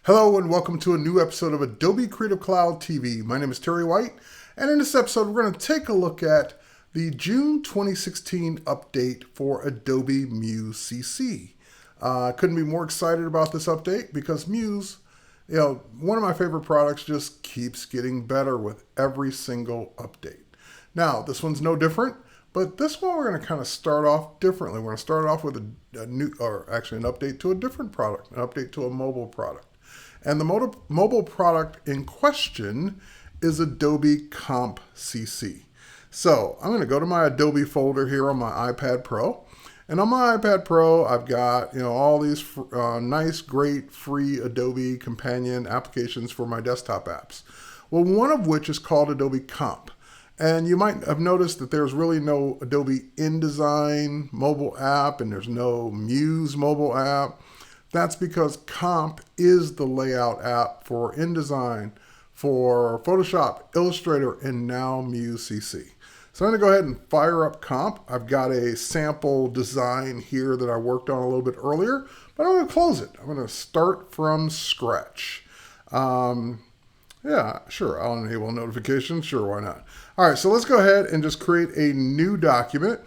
Hello and welcome to a new episode of Adobe Creative Cloud TV. My name is Terry White, and in this episode we're going to take a look at the June 2016 update for Adobe Muse CC. Couldn't be more excited about this update because Muse, one of my favorite products, just keeps getting better with every single update. Now, this one's no different, but this one we're going to kind of start off differently. We're going to start off with an update to a different product, an update to a mobile product. And the mobile product in question is Adobe Comp CC. So I'm going to go to my Adobe folder here on my iPad Pro. And on my iPad Pro, I've got all these nice, great, free Adobe companion applications for my desktop apps. Well, one of which is called Adobe Comp. And you might have noticed that there's really no Adobe InDesign mobile app and there's no Muse mobile app. That's because Comp is the layout app for InDesign, for Photoshop, Illustrator, and now Muse CC. So I'm going to go ahead and fire up Comp. I've got a sample design here that I worked on a little bit earlier, but I'm going to close it. I'm going to start from scratch. Yeah, sure, I'll enable notifications. Sure, why not? All right, so let's go ahead and just create a new document.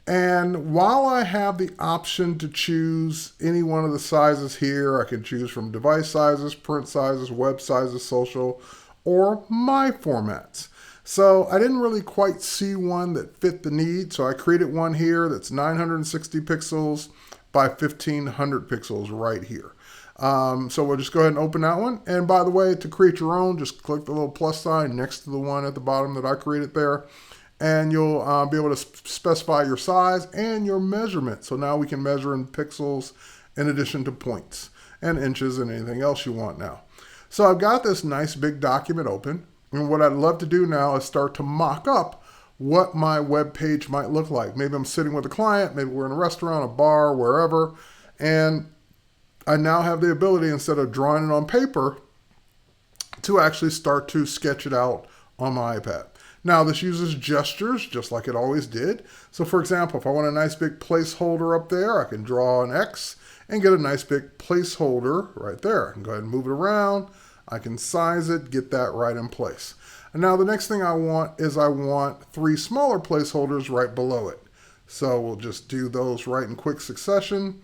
And while I have the option to choose any one of the sizes here, I can choose from device sizes, print sizes, web sizes, social, or my formats. So I didn't really quite see one that fit the need, so I created one here that's 960 pixels by 1500 pixels right here. So we'll just go ahead and open that one. And by the way, to create your own, just click the little plus sign next to the one at the bottom that I created there. And you'll be able to specify your size and your measurement. So now we can measure in pixels in addition to points and inches and anything else you want now. So I've got this nice big document open. And what I'd love to do now is start to mock up what my web page might look like. Maybe I'm sitting with a client, maybe we're in a restaurant, a bar, wherever. And I now have the ability, instead of drawing it on paper, to actually start to sketch it out on my iPad. Now, this uses gestures, just like it always did. So, for example, if I want a nice big placeholder up there, I can draw an X and get a nice big placeholder right there. I can go ahead and move it around. I can size it, get that right in place. And now the next thing I want is three smaller placeholders right below it. So we'll just do those right in quick succession.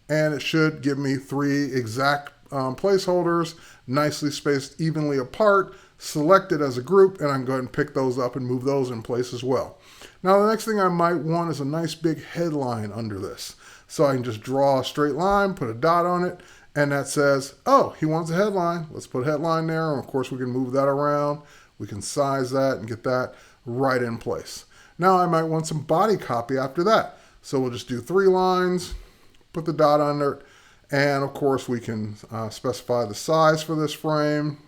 And it should give me three exact placeholders, nicely spaced evenly apart, selected as a group, and I can go ahead and pick those up and move those in place as well. Now the next thing I might want is a nice big headline under this. So I can just draw a straight line, put a dot on it, and that says, oh, he wants a headline. Let's put a headline there, and of course we can move that around. We can size that and get that right in place. Now I might want some body copy after that. So we'll just do 3 lines, put the dot under it, and of course we can specify the size for this frame.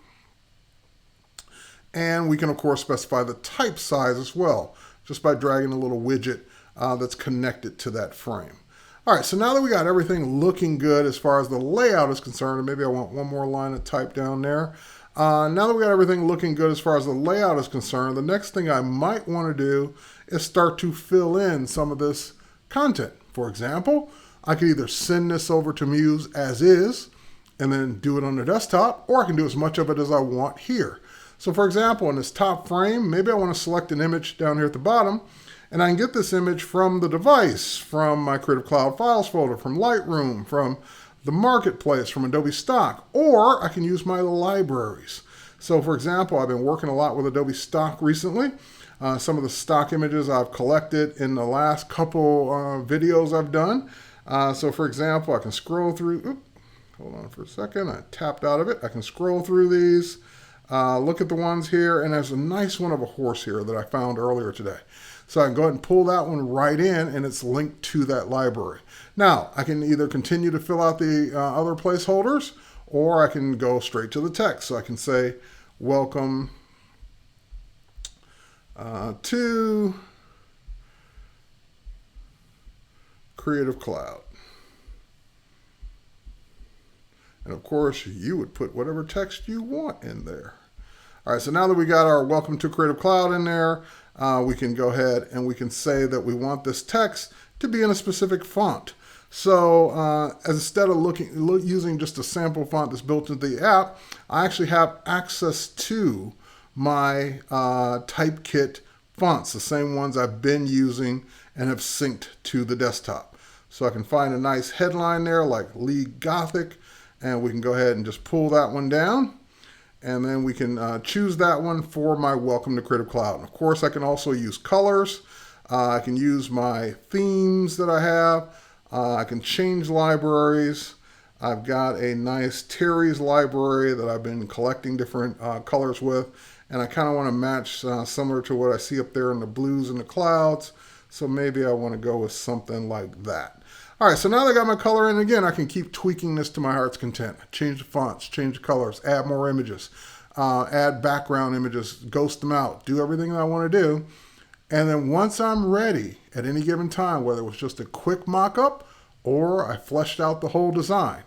And we can, of course, specify the type size as well, just by dragging a little widget that's connected to that frame. All right, so now that we got everything looking good as far as the layout is concerned, and maybe I want one more line of type down there. Now that we got everything looking good as far as the layout is concerned, the next thing I might want to do is start to fill in some of this content. For example, I could either send this over to Muse as is, and then do it on the desktop, or I can do as much of it as I want here. So for example, in this top frame, maybe I want to select an image down here at the bottom, and I can get this image from the device, from my Creative Cloud Files folder, from Lightroom, from the Marketplace, from Adobe Stock, or I can use my libraries. So for example, I've been working a lot with Adobe Stock recently. Some of the stock images I've collected in the last couple videos I've done. So for example, I can scroll through, hold on for a second, I tapped out of it. I can scroll through these. Look at the ones here, and there's a nice one of a horse here that I found earlier today. So I can go ahead and pull that one right in, and it's linked to that library. Now, I can either continue to fill out the other placeholders, or I can go straight to the text. So I can say, welcome to Creative Cloud. And of course, you would put whatever text you want in there. All right, so now that we got our Welcome to Creative Cloud in there, we can go ahead and we can say that we want this text to be in a specific font. So instead of using just a sample font that's built into the app, I actually have access to my Typekit fonts, the same ones I've been using and have synced to the desktop. So I can find a nice headline there like League Gothic, and we can go ahead and just pull that one down. And then we can choose that one for my Welcome to Creative Cloud. And of course, I can also use colors. I can use my themes that I have. I can change libraries. I've got a nice Terry's library that I've been collecting different colors with. And I kind of want to match similar to what I see up there in the blues and the clouds. So maybe I want to go with something like that. All right, so now that I got my color in, again, I can keep tweaking this to my heart's content. Change the fonts, change the colors, add more images, add background images, ghost them out, do everything that I want to do. And then once I'm ready at any given time, whether it was just a quick mock-up or I fleshed out the whole design,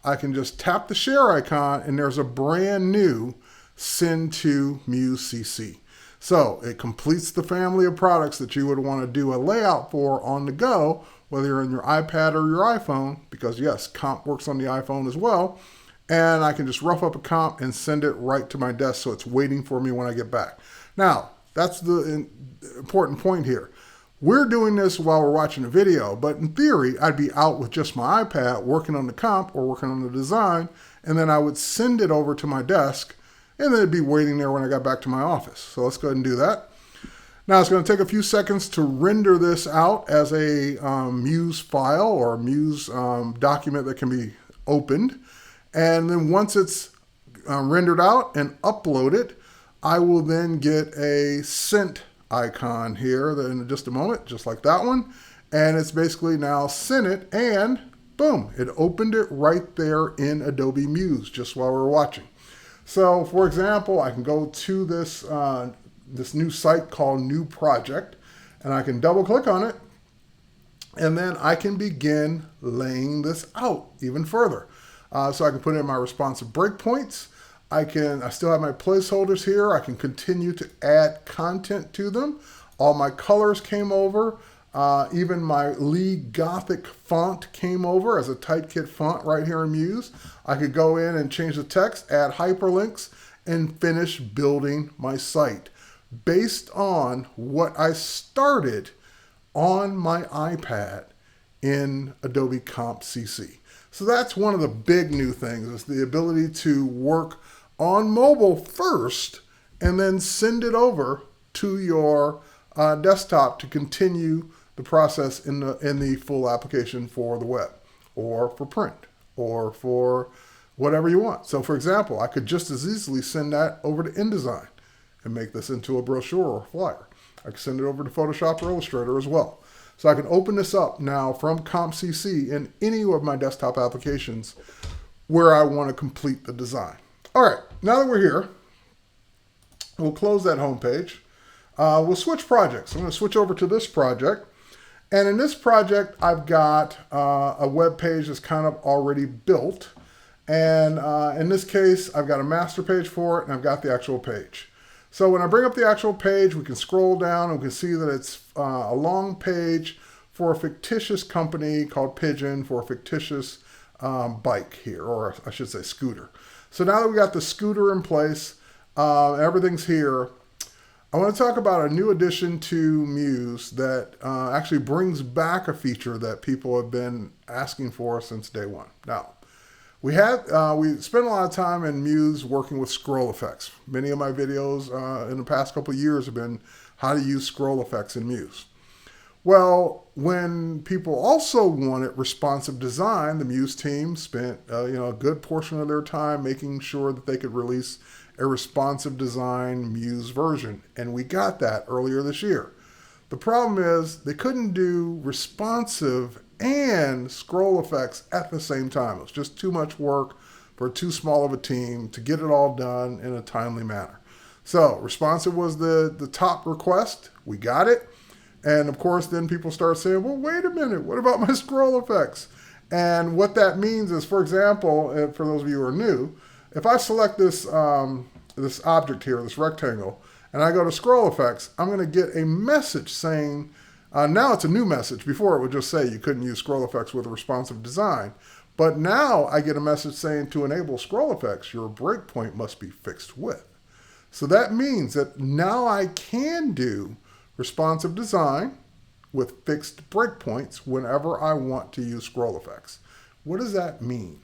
I can just tap the share icon and there's a brand new Send to Muse CC. So it completes the family of products that you would want to do a layout for on the go, whether you're on your iPad or your iPhone, because yes, Comp works on the iPhone as well. And I can just rough up a comp and send it right to my desk so it's waiting for me when I get back. Now, that's the important point here. We're doing this while we're watching a video, but in theory, I'd be out with just my iPad working on the comp or working on the design, and then I would send it over to my desk, and then it'd be waiting there when I got back to my office. So let's go ahead and do that. Now it's going to take a few seconds to render this out as a Muse file or a Muse document that can be opened. And then once it's rendered out and uploaded, I will then get a sent icon here in just a moment, just like that one. And it's basically now sent it, and boom, it opened it right there in Adobe Muse just while we were watching. So for example, I can go to this this new site called New Project, and I can double click on it, and then I can begin laying this out even further. So I can put in my responsive breakpoints. I still have my placeholders here. I can continue to add content to them. All my colors came over. Even my League Gothic font came over as a Typekit font right here in Muse. I could go in and change the text, add hyperlinks, and finish building my site based on what I started on my iPad in Adobe Comp CC. So that's one of the big new things, is the ability to work on mobile first and then send it over to your desktop to continue the process in the full application for the web or for print or for whatever you want. So for example, I could just as easily send that over to InDesign and make this into a brochure or flyer. I can send it over to Photoshop or Illustrator as well. So I can open this up now from Comp CC in any of my desktop applications where I want to complete the design. All right, now that we're here, we'll close that home page. We'll switch projects. I'm going to switch over to this project. And in this project, I've got a web page that's kind of already built. And in this case, I've got a master page for it, and I've got the actual page. So when I bring up the actual page, we can scroll down and we can see that it's a long page for a fictitious company called Pigeon for a fictitious bike here, or I should say scooter. So now that we got the scooter in place, everything's here, I want to talk about a new addition to Muse that actually brings back a feature that people have been asking for since day one. Now, we spent a lot of time in Muse working with scroll effects. Many of my videos in the past couple of years have been how to use scroll effects in Muse. Well, when people also wanted responsive design, the Muse team spent a good portion of their time making sure that they could release a responsive design Muse version, and we got that earlier this year. The problem is they couldn't do responsive and scroll effects at the same time. It was just too much work for too small of a team to get it all done in a timely manner. So responsive was the top request. We got it. And of course, then people start saying, well, wait a minute, what about my scroll effects? And what that means is, for example, for those of you who are new, if I select this, this object here, this rectangle, and I go to scroll effects, I'm going to get a message saying Now it's a new message. Before it would just say you couldn't use scroll effects with a responsive design. But now I get a message saying to enable scroll effects, your breakpoint must be fixed with. So that means that now I can do responsive design with fixed breakpoints whenever I want to use scroll effects. What does that mean?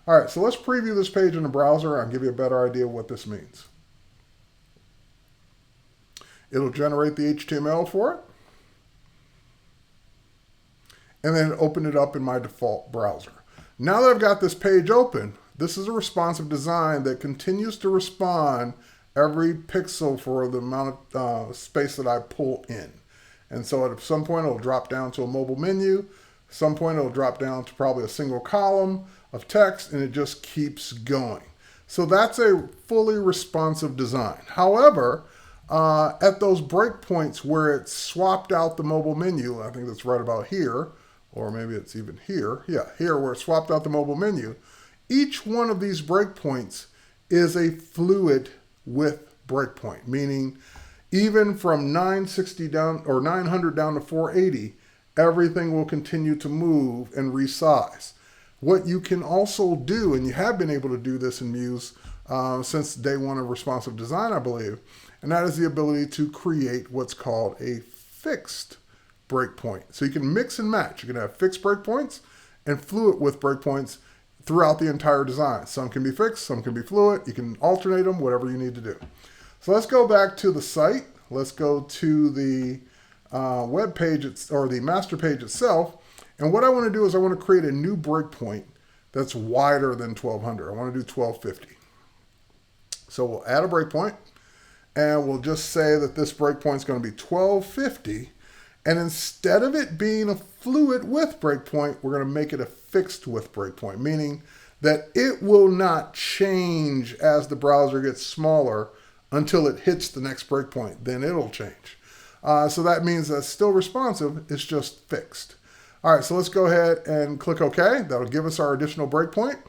All right, so let's preview this page in the browser. I'll give you a better idea of what this means. It'll generate the HTML for it, and then open it up in my default browser. Now that I've got this page open, this is a responsive design that continues to respond every pixel for the amount of space that I pull in. And so at some point it'll drop down to a mobile menu. At some point it'll drop down to probably a single column of text, and it just keeps going. So that's a fully responsive design. However, at those breakpoints where it swapped out the mobile menu, I think that's right about here, or maybe it's even here. Yeah, here where it swapped out the mobile menu. Each one of these breakpoints is a fluid width breakpoint, meaning even from 960 down or 900 down to 480, everything will continue to move and resize. What you can also do, and you have been able to do this in Muse since day one of responsive design, I believe, and that is the ability to create what's called a fixed breakpoint. So you can mix and match. You can have fixed breakpoints and fluid width breakpoints throughout the entire design. Some can be fixed, some can be fluid. You can alternate them, whatever you need to do. So let's go back to the site. Let's go to the web page or the master page itself. And what I want to do is I want to create a new breakpoint that's wider than 1200. I want to do 1250. So we'll add a breakpoint, and we'll just say that this breakpoint is going to be 1250. And instead of it being a fluid width breakpoint, we're going to make it a fixed width breakpoint, meaning that it will not change as the browser gets smaller until it hits the next breakpoint. Then it'll change. So that means that it's still responsive, it's just fixed. All right, so let's go ahead and click OK. That'll give us our additional breakpoint.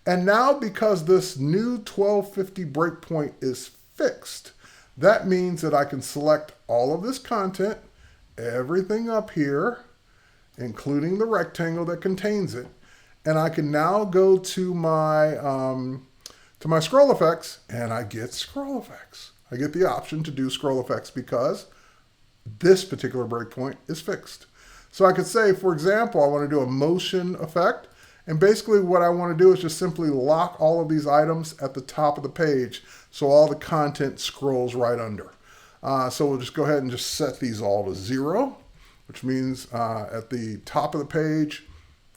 And now because this new 1250 breakpoint is fixed, that means that I can select all of this content, everything up here, including the rectangle that contains it, and I can now go to my scroll effects, and I get scroll effects. I get the option to do scroll effects because this particular breakpoint is fixed. So I could say, for example, I want to do a motion effect, and basically what I want to do is just simply lock all of these items at the top of the page so all the content scrolls right under. So we'll just go ahead and just set these all to 0, which means at the top of the page,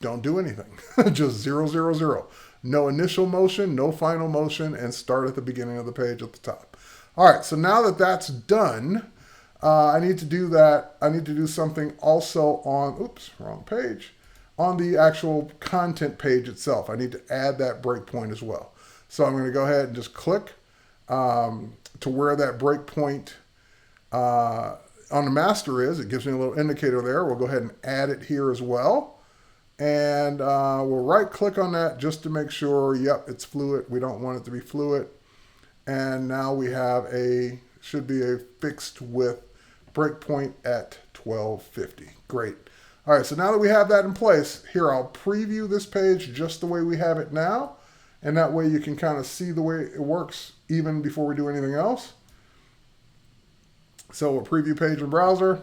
don't do anything. Just 0, 0, 0. No initial motion, no final motion, and start at the beginning of the page at the top. All right, so now that that's done, I need to do that. I need to do something also on, oops, wrong page, on the actual content page itself. I need to add that breakpoint as well. So I'm going to go ahead and just click to where that breakpoint on the master is. It gives me a little indicator there. We'll go ahead and add it here as well. And we'll right click on that just to make sure, yep, it's fluid. We don't want it to be fluid. And now we have should be a fixed width breakpoint at 1250. Great. All right, so now that we have that in place, here I'll preview this page just the way we have it now. And that way you can kind of see the way it works even before we do anything else. So a preview page in browser.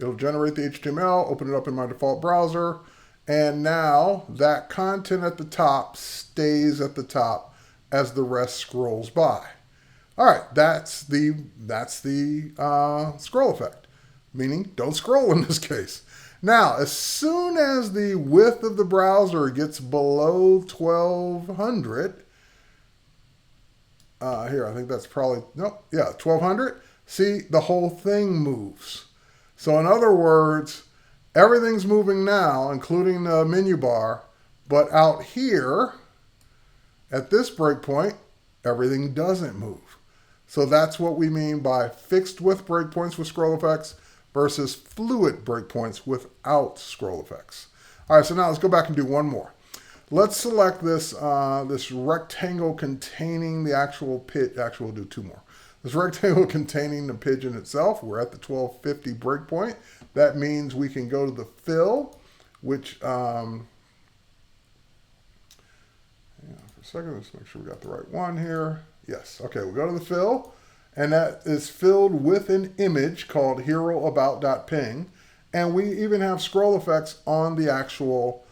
It'll generate the HTML, open it up in my default browser. And now that content at the top stays at the top as the rest scrolls by. All right, that's the scroll effect, meaning don't scroll in this case. Now, as soon as the width of the browser gets below 1200, here, I think that's probably, nope, yeah, 1200. See, the whole thing moves. So in other words, everything's moving now, including the menu bar, but out here, at this breakpoint, everything doesn't move. So that's what we mean by fixed width breakpoints with scroll effects versus fluid breakpoints without scroll effects. All right, so now let's go back and do one more. Let's select this, this rectangle containing the actual pit. Actually, we'll do two more. This rectangle containing the pigeon itself, we're at the 1250 breakpoint. That means we can go to the fill, which, for a second, let's make sure we got the right one here. Yes, okay, we'll go to the fill, and that is filled with an image called heroabout.ping, and we even have scroll effects on the actual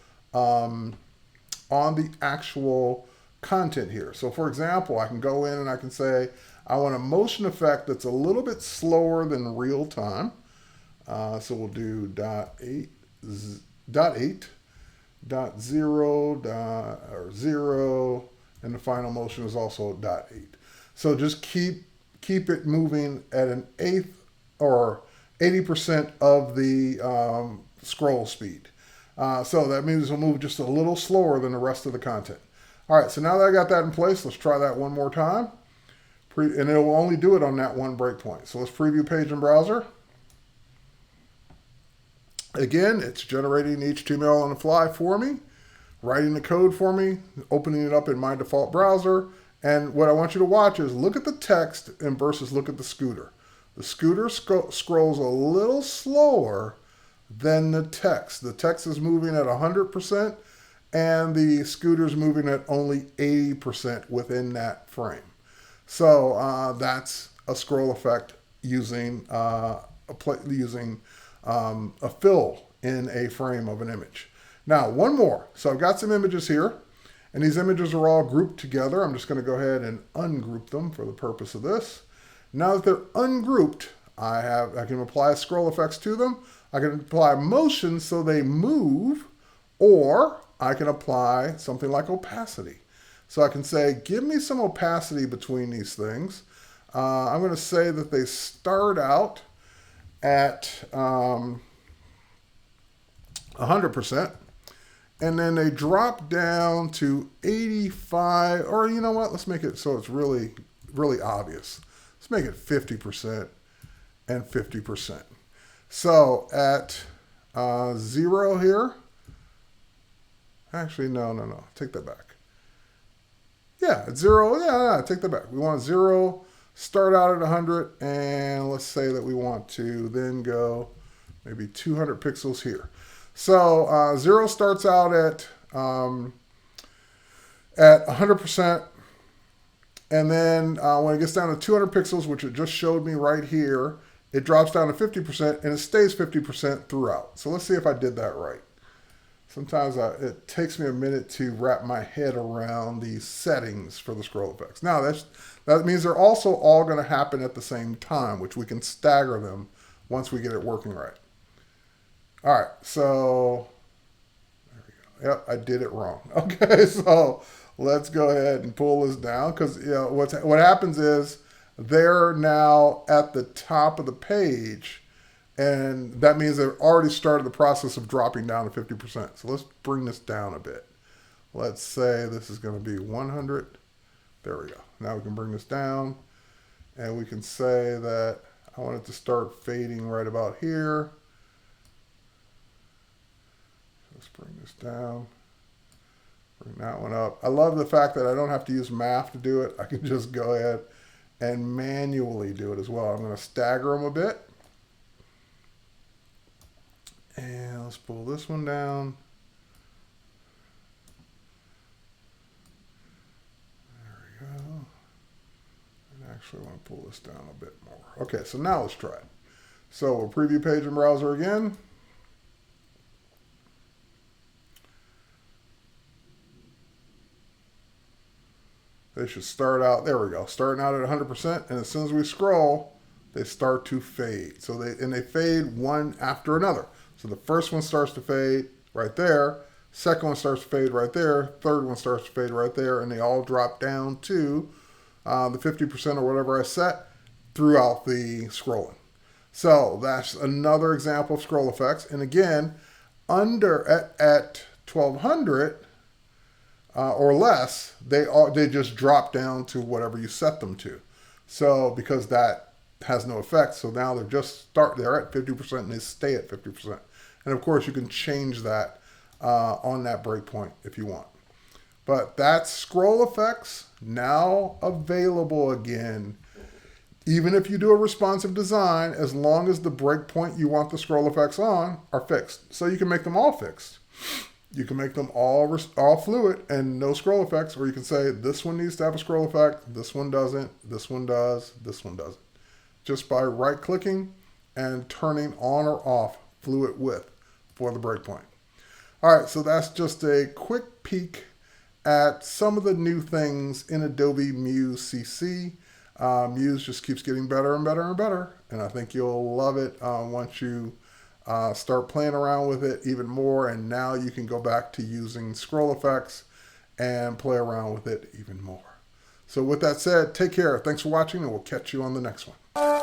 content here. So for example, I can go in and I can say, I want a motion effect that's a little bit slower than real time. So we'll do dot 8, dot 0, or 0, and the final motion is also dot 8. So just keep it moving at an eighth or 80% of the scroll speed. So that means it'll move just a little slower than the rest of the content. All right, so now that I got that in place, let's try that one more time. And it will only do it on that one breakpoint. So let's preview page in browser. Again, it's generating HTML on the fly for me, writing the code for me, opening it up in my default browser. And what I want you to watch is look at the text and versus look at the scooter. The scooter scrolls a little slower than the text. The text is moving at 100%, and the scooter's moving at only 80% within that frame. So that's a scroll effect using a fill in a frame of an image. Now, one more. So I've got some images here, and these images are all grouped together. I'm just going to go ahead and ungroup them for the purpose of this. Now that they're ungrouped, I can apply scroll effects to them. I can apply motion so they move, or I can apply something like opacity. So I can say, give me some opacity between these things. I'm going to say that they start out at 100%, and then they drop down to 85, or you know what, let's make it so it's really, really obvious. Let's make it 50% and 50%. So at 0 here, actually, no, take that back. Yeah, at 0, yeah, take that back. We want 0, start out at 100, and let's say that we want to then go maybe 200 pixels here. So 0 starts out at 100%, and then when it gets down to 200 pixels, which it just showed me right here, it drops down to 50%, and it stays 50% throughout. So let's see if I did that right. Sometimes it takes me a minute to wrap my head around these settings for the scroll effects. Now, that means they're also all going to happen at the same time, which we can stagger them once we get it working right. All right, so there we go. Yep, I did it wrong. Okay, so let's go ahead and pull this down, because what happens is they're now at the top of the page, and that means they've already started the process of dropping down to 50%. So let's bring this down a bit. Let's say this is going to be 100. There we go. Now we can bring this down, and we can say that I want it to start fading right about here. Let's bring this down. Bring that one up. I love the fact that I don't have to use math to do it. I can just go ahead and manually do it as well. I'm going to stagger them a bit. And let's pull this one down. There we go. And actually I want to pull this down a bit more. Okay, so now let's try it. So we'll preview page in browser again. They should start out, there we go, starting out at 100%, and as soon as we scroll, they start to fade. So they fade one after another. So the first one starts to fade right there, second one starts to fade right there, third one starts to fade right there, and they all drop down to the 50% or whatever I set throughout the scrolling. So that's another example of scroll effects. And again, at 1200 or less, they just drop down to whatever you set them to. So because that has no effect, so now they're at 50% and they stay at 50%. And of course, you can change that on that breakpoint if you want. But that's scroll effects now available again Even if you do a responsive design, as long as the breakpoint you want the scroll effects on are fixed. So you can make them all fixed. You can make them all fluid and no scroll effects, or you can say this one needs to have a scroll effect, this one doesn't, this one does, this one doesn't. Just by right-clicking and turning on or off fluid width for the breakpoint. All right, so that's just a quick peek at some of the new things in Adobe Muse CC. Muse just keeps getting better and better and better, and I think you'll love it once you start playing around with it even more, and now you can go back to using scroll effects and play around with it even more. So with that said, take care. Thanks for watching, and we'll catch you on the next one.